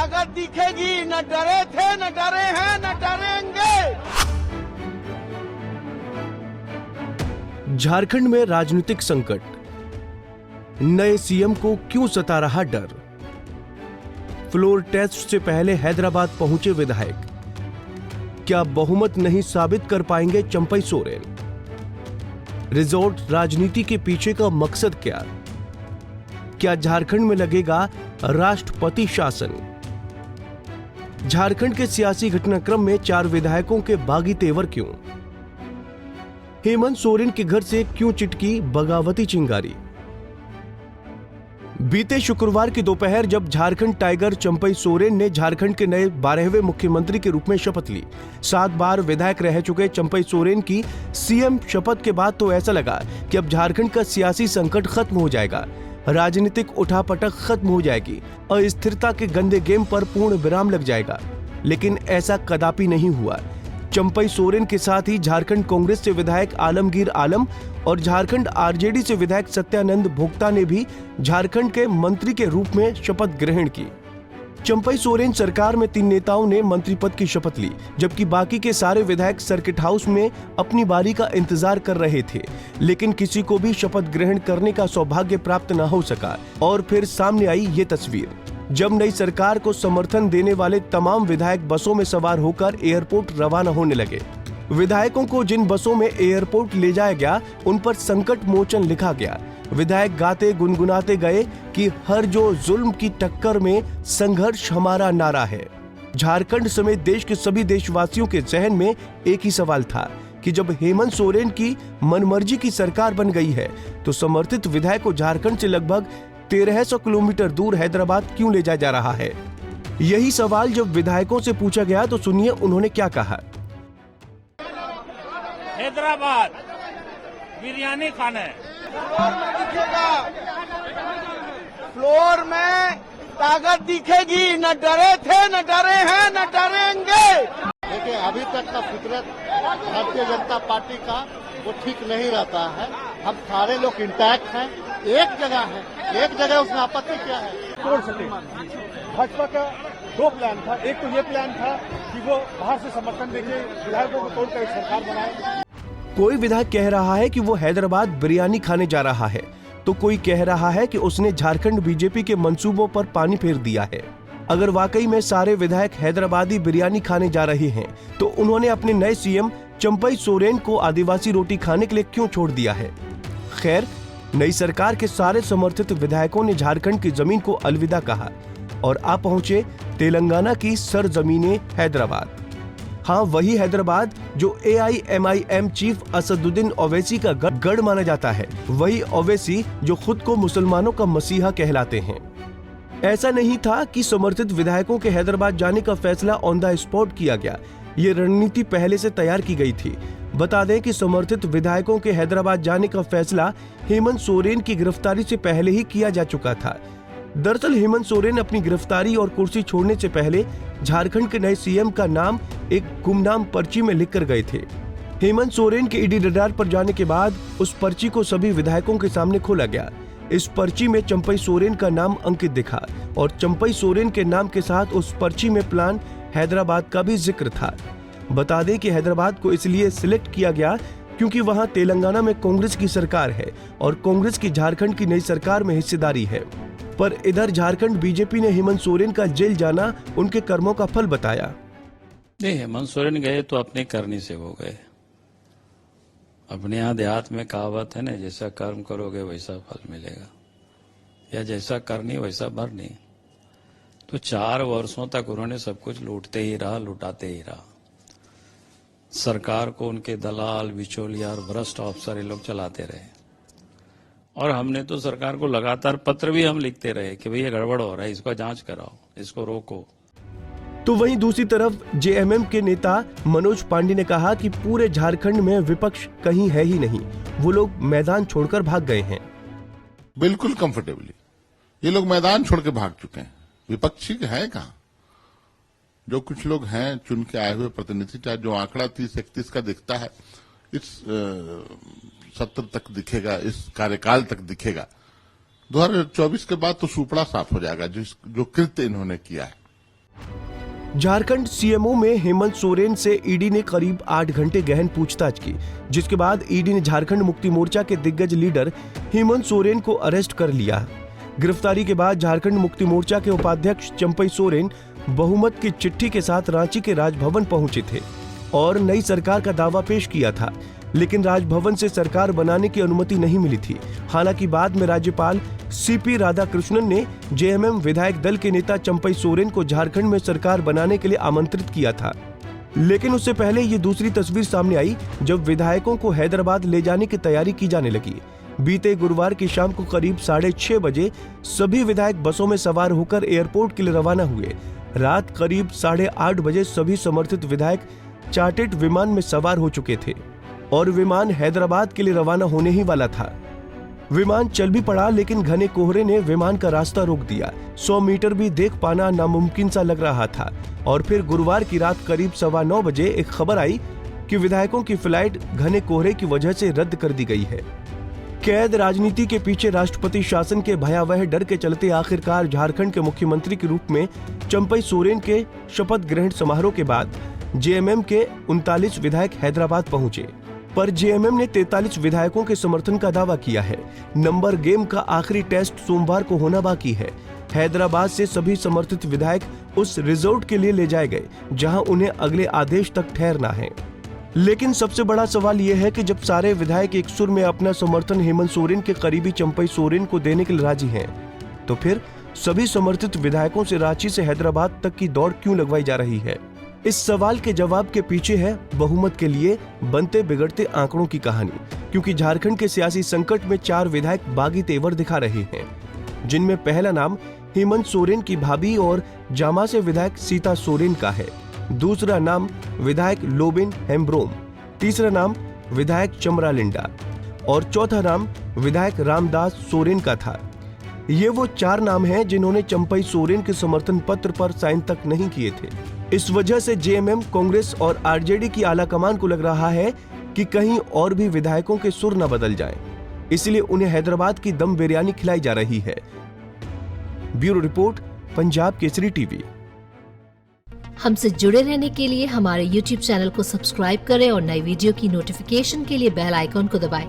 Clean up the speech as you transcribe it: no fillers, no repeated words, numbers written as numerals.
ताकत दिखेगी। न डरे थे, न डरे हैं, न डरेंगे। झारखंड में राजनीतिक संकट, नए सीएम को क्यों सता रहा डर? फ्लोर टेस्ट से पहले हैदराबाद पहुंचे विधायक, क्या बहुमत नहीं साबित कर पाएंगे चंपई सोरेन? रिजॉर्ट राजनीति के पीछे का मकसद क्या झारखंड में लगेगा राष्ट्रपति शासन? झारखंड के सियासी घटनाक्रम में 4 विधायकों के बागी तेवर क्यों? हेमंत सोरेन के घर से क्यों चिटकी बगावती चिंगारी? बीते शुक्रवार की दोपहर जब झारखंड टाइगर चंपई सोरेन ने झारखंड के नए 12वें मुख्यमंत्री के रूप में शपथ ली, 7 बार विधायक रह चुके चंपई सोरेन की सीएम शपथ के बाद तो ऐसा लगा कि अब झारखंड का सियासी संकट खत्म हो जाएगा, राजनीतिक उठापटक खत्म हो जाएगी, अस्थिरता के गंदे गेम पर पूर्ण विराम लग जाएगा। लेकिन ऐसा कदापि नहीं हुआ। चंपई सोरेन के साथ ही झारखंड कांग्रेस से विधायक आलमगीर आलम और झारखंड आरजेडी से विधायक सत्यानंद भोक्ता ने भी झारखंड के मंत्री के रूप में शपथ ग्रहण की। चंपई सोरेन सरकार में 3 नेताओं ने मंत्री पद की शपथ ली, जबकि बाकी के सारे विधायक सर्किट हाउस में अपनी बारी का इंतजार कर रहे थे, लेकिन किसी को भी शपथ ग्रहण करने का सौभाग्य प्राप्त न हो सका। और फिर सामने आई ये तस्वीर, जब नई सरकार को समर्थन देने वाले तमाम विधायक बसों में सवार होकर एयरपोर्ट रवाना होने लगे। विधायकों को जिन बसों में एयरपोर्ट ले जाया गया, उन पर संकट मोचन लिखा गया। विधायक गाते गुनगुनाते गए कि हर जो जुल्म की टक्कर में संघर्ष हमारा नारा है। झारखंड समेत देश के सभी देशवासियों के जहन में एक ही सवाल था कि जब हेमंत सोरेन की मनमर्जी की सरकार बन गई है, तो समर्थित विधायक को झारखंड से लगभग 1300 किलोमीटर दूर हैदराबाद क्यों ले जाया जा रहा है? यही सवाल जब विधायकों से पूछा गया तो सुनिए उन्होंने क्या कहा। हैदराबाद बिरयानी खाने फ्लोर में दिखेगा, फ्लोर में ताकत दिखेगी। न डरे थे, न डरे हैं, न डरेंगे। देखिए, अभी तक का फितरत भारतीय जनता पार्टी का वो ठीक नहीं रहता है। हम सारे लोग इंटैक्ट हैं, एक जगह उसमें आपत्ति क्या है? तोड़ सके। भाजपा का 2 प्लान था। एक तो ये प्लान था कि वो बाहर से समर्थन देके विधायकों को तोड़कर एक सरकार बनाए। कोई विधायक कह रहा है कि वो हैदराबाद बिरयानी खाने जा रहा है, तो कोई कह रहा है कि उसने झारखंड बीजेपी के मंसूबों पर पानी फेर दिया है। अगर वाकई में सारे विधायक हैदराबादी बिरयानी खाने जा रहे हैं, तो उन्होंने अपने नए सीएम चंपई सोरेन को आदिवासी रोटी खाने के लिए क्यों छोड़ दिया है? खैर, नई सरकार के सारे समर्थित विधायकों ने झारखंड की जमीन को अलविदा कहा और आ पहुंचे तेलंगाना की सरजमीने हैदराबाद। हाँ, वही हैदराबाद जो AIMIM चीफ असदुद्दीन ओवैसी का गढ़ माना जाता है, वही ओवैसी जो खुद को मुसलमानों का मसीहा कहलाते हैं। ऐसा नहीं था कि समर्थित विधायकों के हैदराबाद जाने का फैसला ऑन द स्पॉट किया गया, ये रणनीति पहले से तैयार की गई थी। बता दें कि समर्थित विधायकों के हैदराबाद जाने का फैसला हेमंत सोरेन की गिरफ्तारी से पहले ही किया जा चुका था। दरअसल हेमंत सोरेन अपनी गिरफ्तारी और कुर्सी छोड़ने से पहले झारखंड के नए सीएम का नाम एक गुमनाम पर्ची में लिखकर गए थे। हेमंत सोरेन के ईडी रडार पर जाने के बाद उस पर्ची को सभी विधायकों के सामने खोला गया। इस पर्ची में चंपई सोरेन का नाम अंकित दिखा और चंपई सोरेन के नाम के साथ उस पर्ची में प्लान हैदराबाद का भी जिक्र था। बता दें कि हैदराबाद को इसलिए सिलेक्ट किया गया क्योंकि वहां तेलंगाना में कांग्रेस की सरकार है और कांग्रेस की झारखंड की नई सरकार में हिस्सेदारी है। पर इधर झारखंड बीजेपी ने हेमंत सोरेन का जेल जाना उनके कर्मों का फल बताया। नहीं, हेमंत सोरेन गए तो अपने करनी से वो गए। अपने यहाँ देहात में कहावत है ना, जैसा कर्म करोगे वैसा फल मिलेगा, या जैसा करनी वैसा भरनी। तो 4 वर्षों तक उन्होंने सब कुछ लूटते ही रहा, लुटाते ही रहा। सरकार को उनके दलाल, बिचौलिया और भ्रष्ट अफसर ये लोग चलाते रहे। और हमने तो सरकार को लगातार पत्र भी हम लिखते रहे कि भैया गड़बड़ हो रहा है, इसको जांच कराओ, इसको रोको। तो वहीं दूसरी तरफ जेएमएम के नेता मनोज पांडे ने कहा कि पूरे झारखंड में विपक्ष कहीं है ही नहीं, वो लोग मैदान छोड़कर भाग गए हैं। बिल्कुल कंफर्टेबली ये लोग मैदान छोड़ के भाग चुके हैं। विपक्षी है कहाँ? जो कुछ लोग हैं चुन के आए हुए प्रतिनिधि, चाहे जो आंकड़ा 30-31 का दिखता है, इस सत्र तक दिखेगा, इस कार्यकाल तक दिखेगा। 2024 के बाद तो सुपड़ा साफ हो जाएगा जो कृत्य इन्होंने किया है। झारखंड सीएमओ में हेमंत सोरेन से ईडी ने करीब 8 घंटे गहन पूछताछ की, जिसके बाद ईडी ने झारखंड मुक्ति मोर्चा के दिग्गज लीडर हेमंत सोरेन को अरेस्ट कर लिया। गिरफ्तारी के बाद झारखंड मुक्ति मोर्चा के उपाध्यक्ष चंपई सोरेन बहुमत की चिट्ठी के साथ रांची के राजभवन पहुंचे थे और नई सरकार का दावा पेश किया था, लेकिन राजभवन से सरकार बनाने की अनुमति नहीं मिली थी। हालांकि बाद में राज्यपाल सीपी राधाकृष्णन ने जेएमएम विधायक दल के नेता चंपई सोरेन को झारखंड में सरकार बनाने के लिए आमंत्रित किया था। लेकिन उससे पहले ये दूसरी तस्वीर सामने आई जब विधायकों को हैदराबाद ले जाने की तैयारी की जाने लगी। बीते गुरुवार की शाम को करीब 6:30 बजे सभी विधायक बसों में सवार होकर एयरपोर्ट के लिए रवाना हुए। रात करीब 8:30 बजे सभी समर्थित विधायक चार्टर्ड विमान में सवार हो चुके थे और विमान हैदराबाद के लिए रवाना होने ही वाला था। विमान चल भी पड़ा, लेकिन घने कोहरे ने विमान का रास्ता रोक दिया। 100 मीटर भी देख पाना नामुमकिन सा लग रहा था। और फिर गुरुवार की रात करीब 9:15 बजे एक खबर आई कि विधायकों की फ्लाइट घने कोहरे की वजह से रद्द कर दी गई है। कैद राजनीति के पीछे राष्ट्रपति शासन के भयावह डर के चलते आखिरकार झारखंड के मुख्यमंत्री के रूप में चंपई सोरेन के शपथ ग्रहण समारोह के बाद जेएमएम के 39 विधायक हैदराबाद पहुंचे, पर जेएमएम ने 43 विधायकों के समर्थन का दावा किया है। नंबर गेम का आखिरी टेस्ट सोमवार को होना बाकी है। हैदराबाद से सभी समर्थित विधायक उस रिजोर्ट के लिए ले जाए गए जहां उन्हें अगले आदेश तक ठहरना है। लेकिन सबसे बड़ा सवाल यह है कि जब सारे विधायक एक सुर में अपना समर्थन हेमंत सोरेन के करीबी चंपई सोरेन को देने के लिए राजी हैं, तो फिर सभी समर्थित विधायकों से रांची से हैदराबाद तक की दौड़ क्यों लगवाई जा रही है? इस सवाल के जवाब के पीछे है बहुमत के लिए बनते बिगड़ते आंकड़ों की कहानी। क्योंकि झारखंड के सियासी संकट में 4 विधायक बागी तेवर दिखा रहे हैं, जिनमें पहला नाम हेमंत सोरेन की भाभी और जामा से विधायक सीता सोरेन का है। दूसरा नाम विधायक लोबिन हेम्ब्रोम, तीसरा नाम विधायक चमरा लिंडा और चौथा नाम विधायक रामदास सोरेन का था। ये वो 4 नाम हैं जिन्होंने चंपई सोरेन के समर्थन पत्र पर साइन तक नहीं किए थे। इस वजह से जेएमएम, कांग्रेस और आरजेडी की आला कमान को लग रहा है कि कहीं और भी विधायकों के सुर न बदल जाएं। इसलिए उन्हें हैदराबाद की दम बिरयानी खिलाई जा रही है। Bureau report, Punjab Kesari TV. हमसे जुड़े रहने के लिए हमारे YouTube चैनल को सब्सक्राइब करें और नई वीडियो की नोटिफिकेशन के लिए बेल आइकॉन को दबाएं।